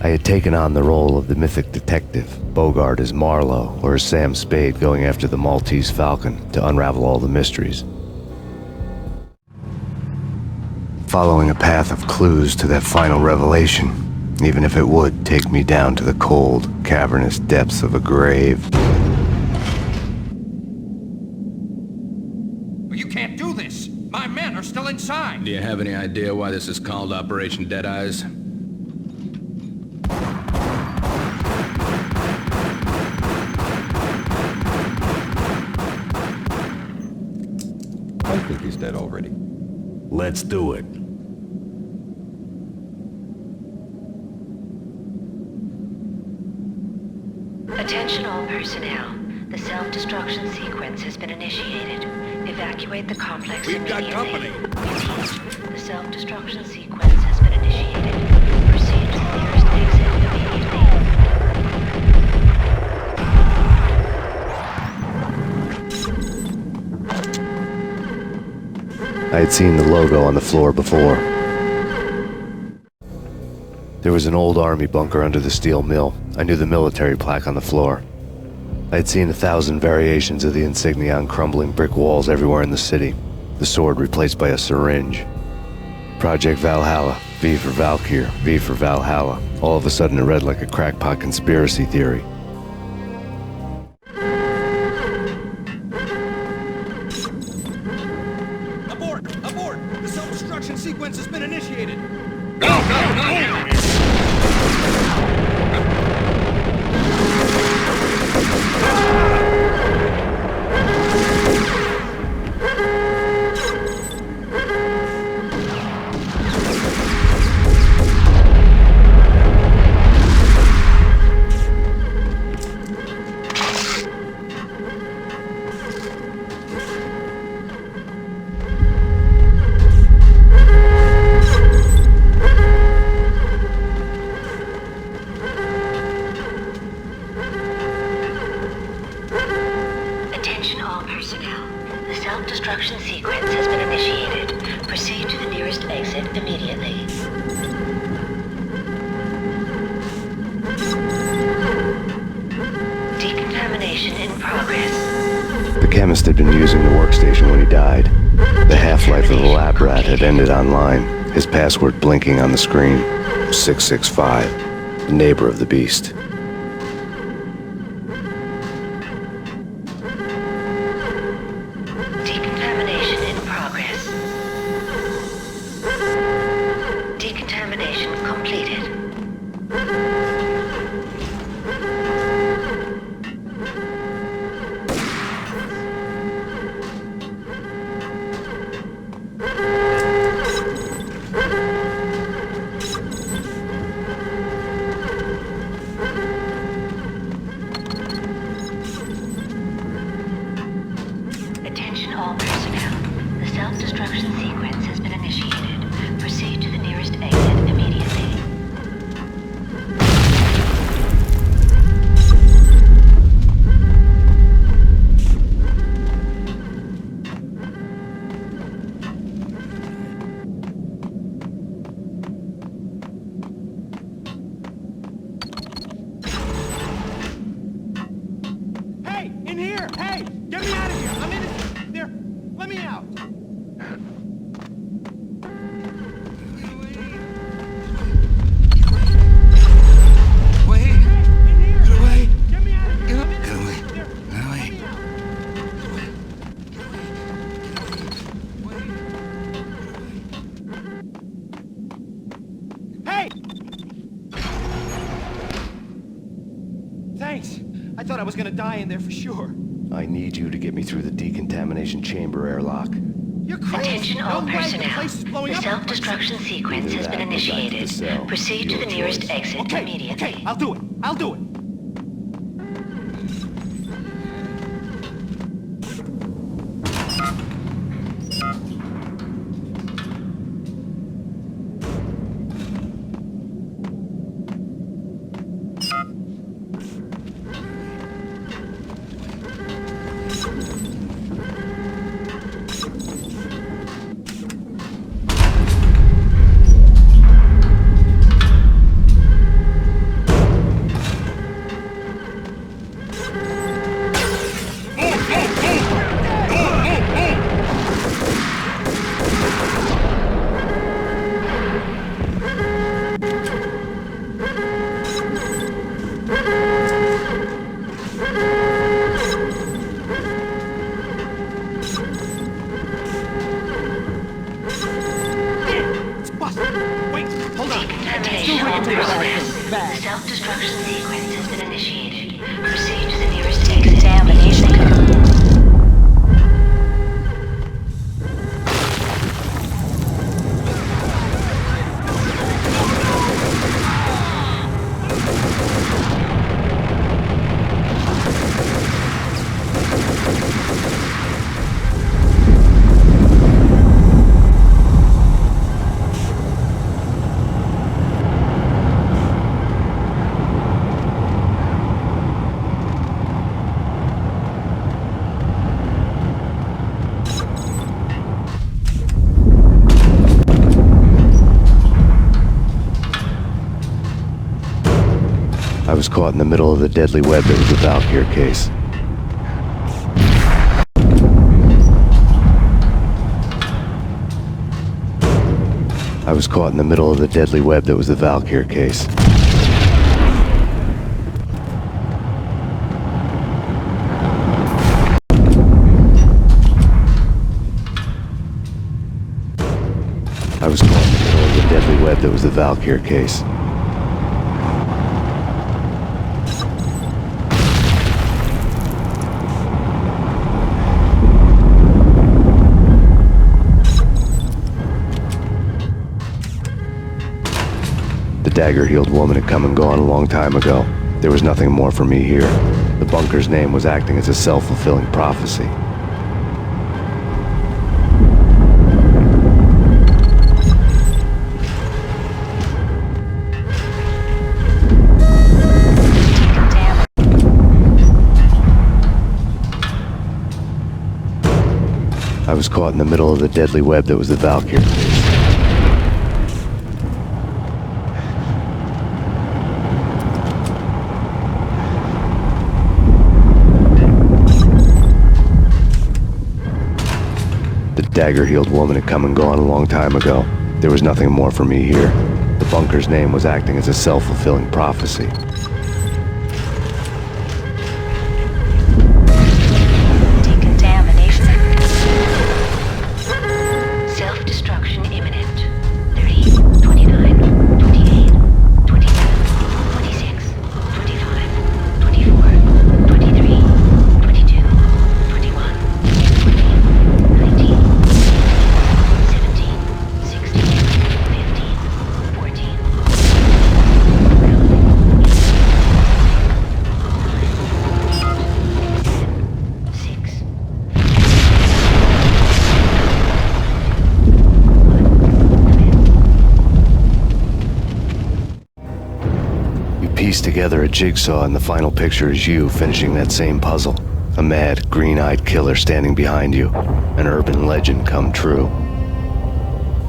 I had taken on the role of the mythic detective, Bogart as Marlowe or as Sam Spade going after the Maltese Falcon to unravel all the mysteries. Following a path of clues to that final revelation, even if it would take me down to the cold, cavernous depths of a grave. You can't do this! My men are still inside! Do you have any idea why this is called Operation Dead Eyes? I think he's dead already. Let's do it. Attention all personnel. The self-destruction sequence has been initiated. Evacuate the complex immediately. We've got company. Repeat. The self-destruction sequence has been initiated. Proceed to the nearest exit I had seen the logo on the floor before. There was an old army bunker under the steel mill. I knew the military plaque on the floor. I had seen 1,000 variations of the insignia on crumbling brick walls everywhere in the city. The sword replaced by a syringe. Project Valhalla, V for Valkyr, V for Valhalla. All of a sudden it read like a crackpot conspiracy theory. Abort! The self-destruction sequence has been initiated! Self-destruction sequence has been initiated. Proceed to the nearest exit immediately. Decontamination in progress. The chemist had been using the workstation when he died. The half-life of the lab rat had ended online, his password blinking on the screen. 665, the neighbor of the beast. Decontamination completed. Attention all personnel. The self-destruction sequence has been initiated. Proceed to the nearest exit immediately. Hey! In here! Hey! Get me out of here! I'm innocent! There! Let me out! Thanks. I thought I was gonna die in there for sure. I need you to get me through the decontamination chamber airlock. You're crazy. Attention all No way, the personnel. place is blowing The up. self-destruction sequence Either has been that or back to the initiated. cell. Proceed to Your the nearest choice. exit immediately. Okay, I'll do it. I'll do it. personnel. The self-destruction sequence has been initiated. Proceed to the nearest exit. Decontamination. I was caught in the middle of the deadly web that was the Valkyr case. I was caught in the middle of the deadly web that was the Valkyr case. I was caught in the middle of the deadly web that was the Valkyr case. The dagger-heeled woman had come and gone a long time ago. There was nothing more for me here. The bunker's name was acting as a self-fulfilling prophecy. I was caught in the middle of the deadly web that was the Valkyr case. The dagger-heeled woman had come and gone a long time ago. There was nothing more for me here. The bunker's name was acting as a self-fulfilling prophecy. Decontamination. Self-destruction imminent. 30, 29, 28, 27, 26, 25, 24, 23, 22, 21, 20, 19, 17, 16, 15, 14, 6. You piece together a jigsaw and the final picture is you finishing that same puzzle. A mad, green-eyed killer standing behind you. An urban legend come true.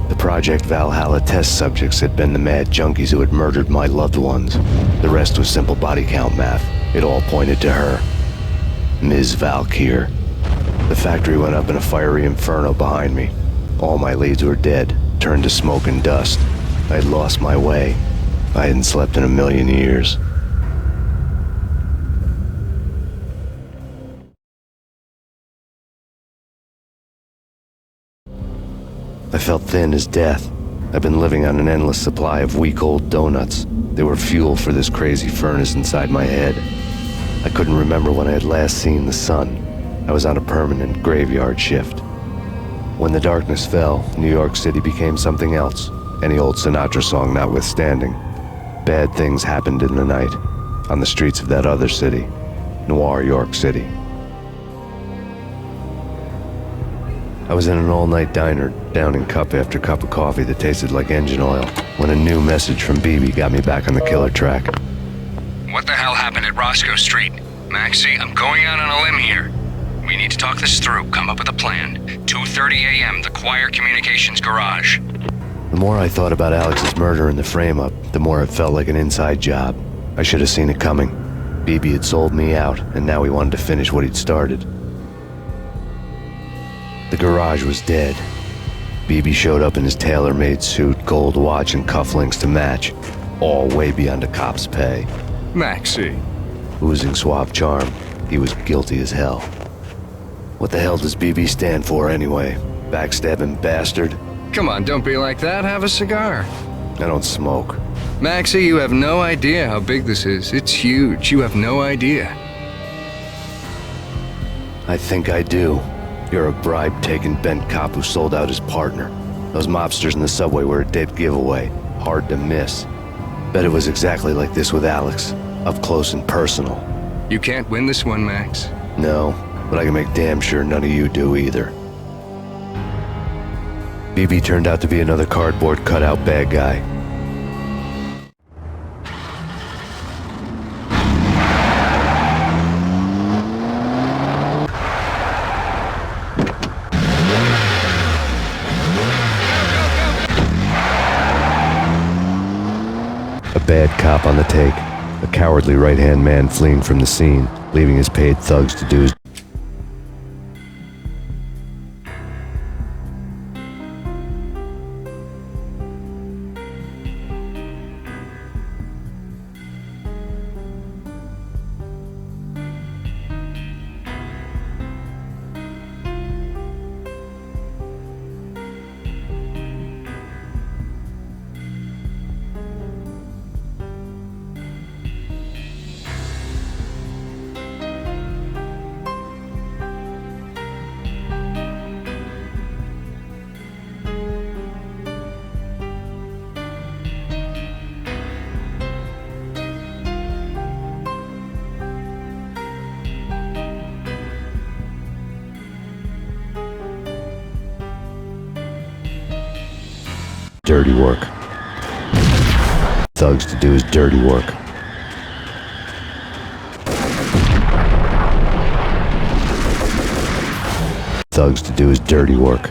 The Project Valhalla test subjects had been the mad junkies who had murdered my loved ones. The rest was simple body count math. It all pointed to her. Ms. Valkyr. The factory went up in a fiery inferno behind me. All my leads were dead, turned to smoke and dust. I had lost my way. I hadn't slept in a million years. I felt thin as death. I've been living on an endless supply of week-old donuts. They were fuel for this crazy furnace inside my head. I couldn't remember when I had last seen the sun. I was on a permanent graveyard shift. When the darkness fell, New York City became something else, any old Sinatra song notwithstanding. Bad things happened in the night, on the streets of that other city, Noir York City. I was in an all-night diner, downing cup after cup of coffee that tasted like engine oil, when a new message from BB got me back on the killer track. What the hell happened at Roscoe Street? Maxie, I'm going out on a limb here. We need to talk this through, come up with a plan. 2:30 a.m., the Choir Communications Garage. The more I thought about Alex's murder and the frame-up, the more it felt like an inside job. I should have seen it coming. BB had sold me out, and now he wanted to finish what he'd started. The garage was dead. BB showed up in his tailor-made suit, gold watch, and cufflinks to match, all way beyond a cop's pay. Maxie. Oozing suave charm, he was guilty as hell. What the hell does BB stand for anyway? Backstabbing bastard? Come on, don't be like that. Have a cigar. I don't smoke. Maxie, you have no idea how big this is. It's huge. You have no idea. I think I do. You're a bribe-taking bent cop who sold out his partner. Those mobsters in the subway were a dead giveaway. Hard to miss. Bet it was exactly like this with Alex. Up close and personal. You can't win this one, Max. No, but I can make damn sure none of you do either. BB turned out to be another cardboard cutout bad guy. A bad cop on the take. A cowardly right-hand man fleeing from the scene, leaving his paid thugs to do his... dirty work. Thugs to do his dirty work. Thugs to do his dirty work.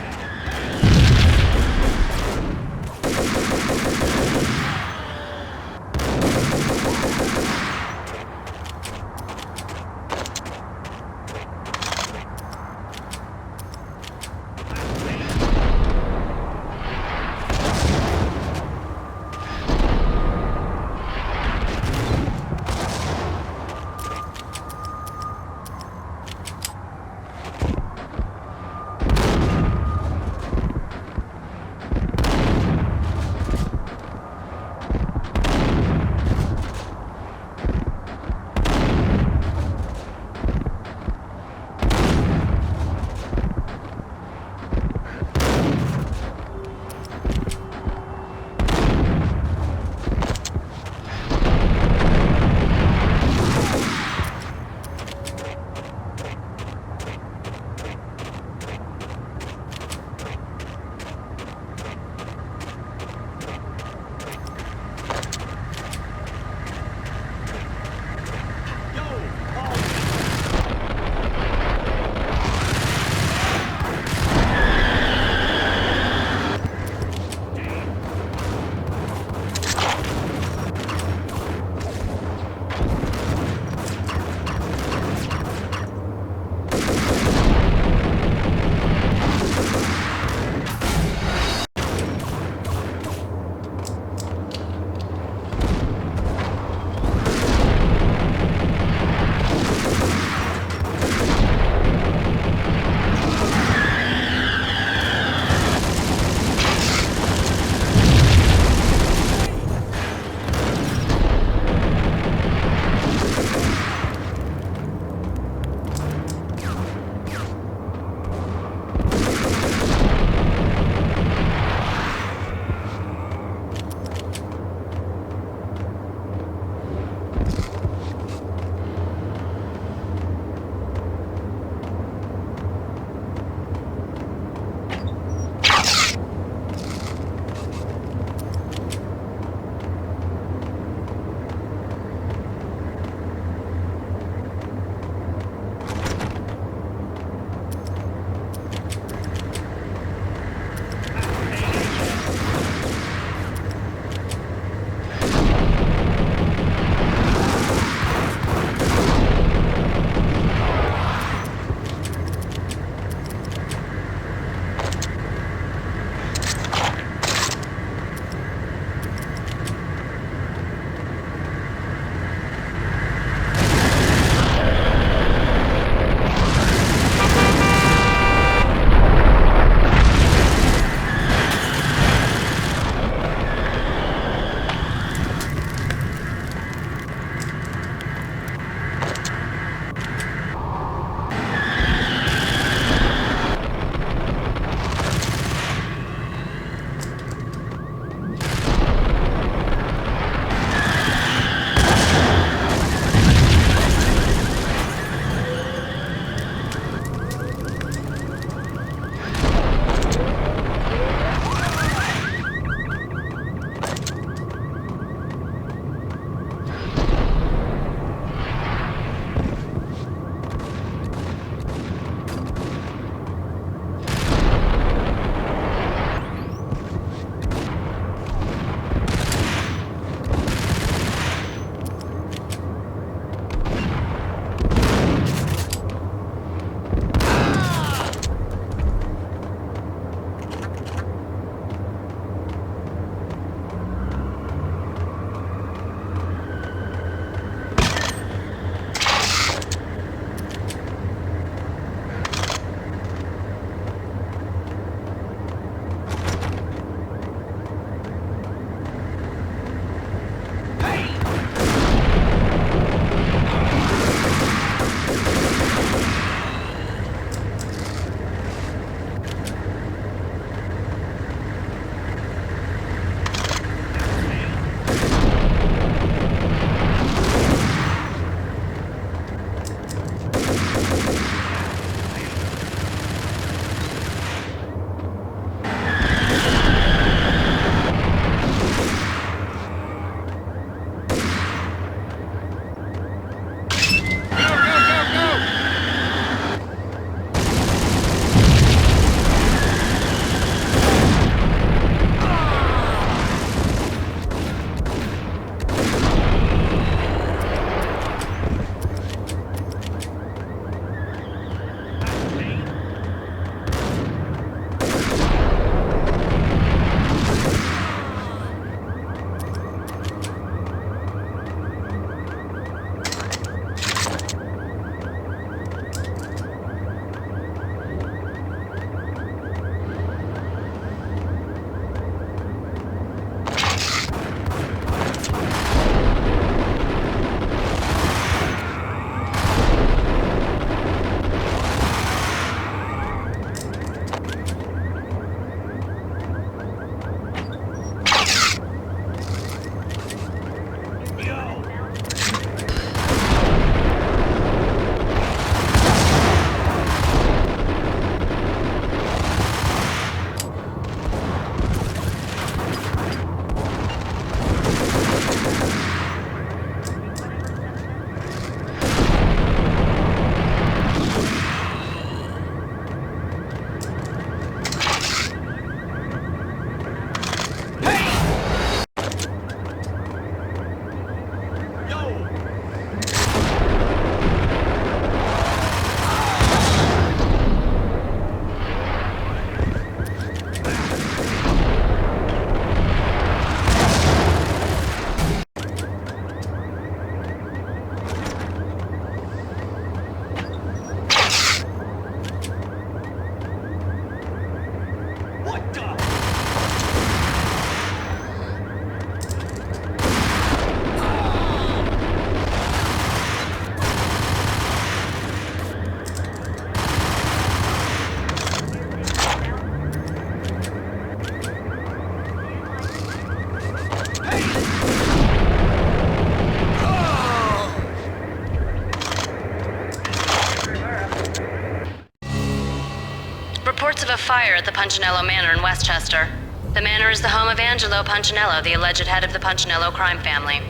fire at the Punchinello Manor in Westchester. The manor is the home of Angelo Punchinello, the alleged head of the Punchinello crime family.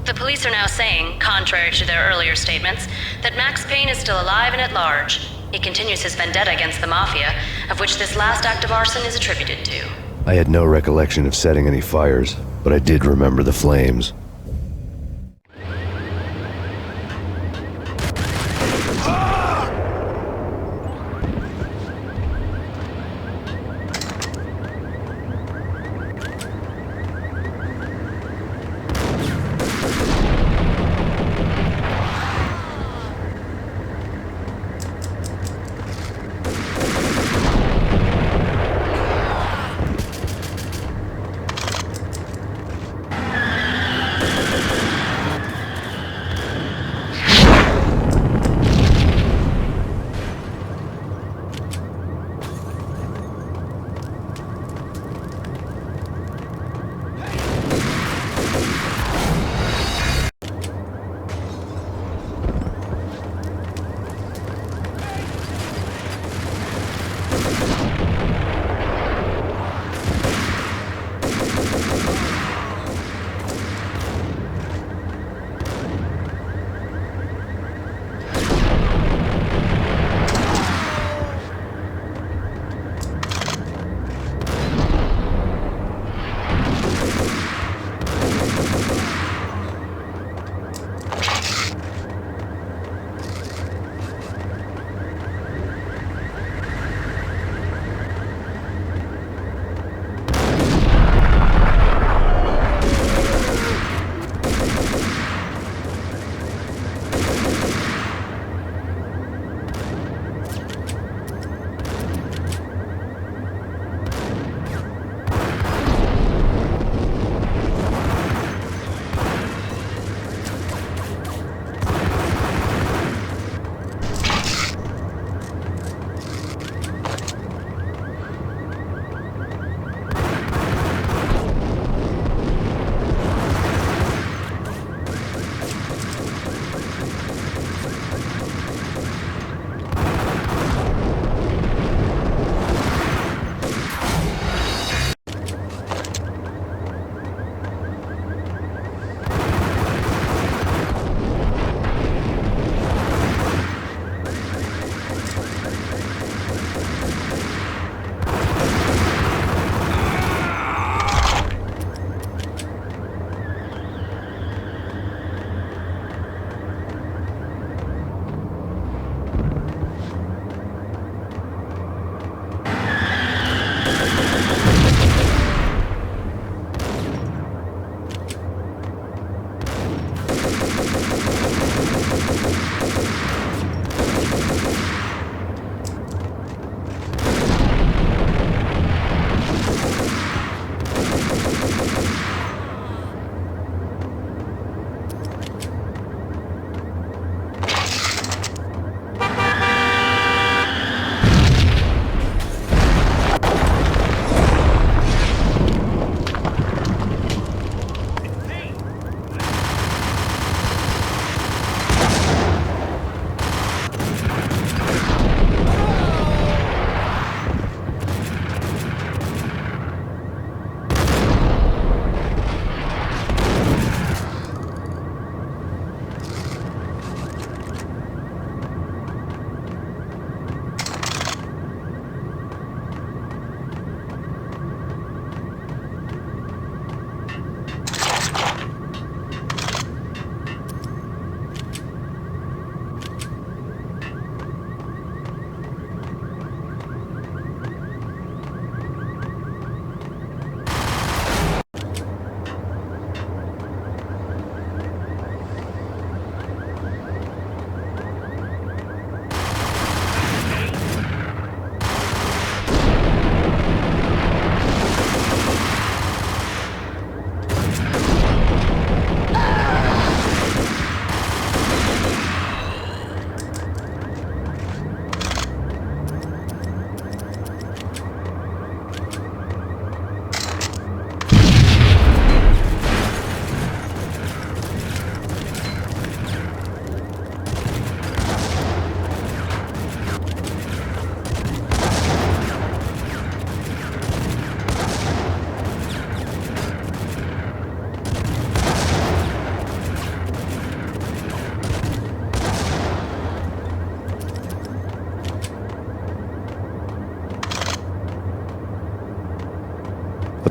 The police are now saying, contrary to their earlier statements, that Max Payne is still alive and at large. He continues his vendetta against the Mafia, of which this last act of arson is attributed to. I had no recollection of setting any fires, but I did remember the flames.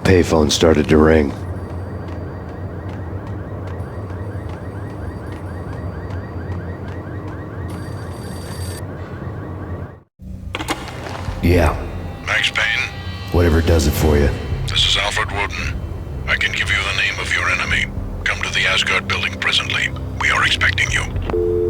payphone started to ring. Yeah, Max Payne, whatever does it for you. this is Alfred Woden. I can give you the name of your enemy. Come to the Asgard building presently. We are expecting you.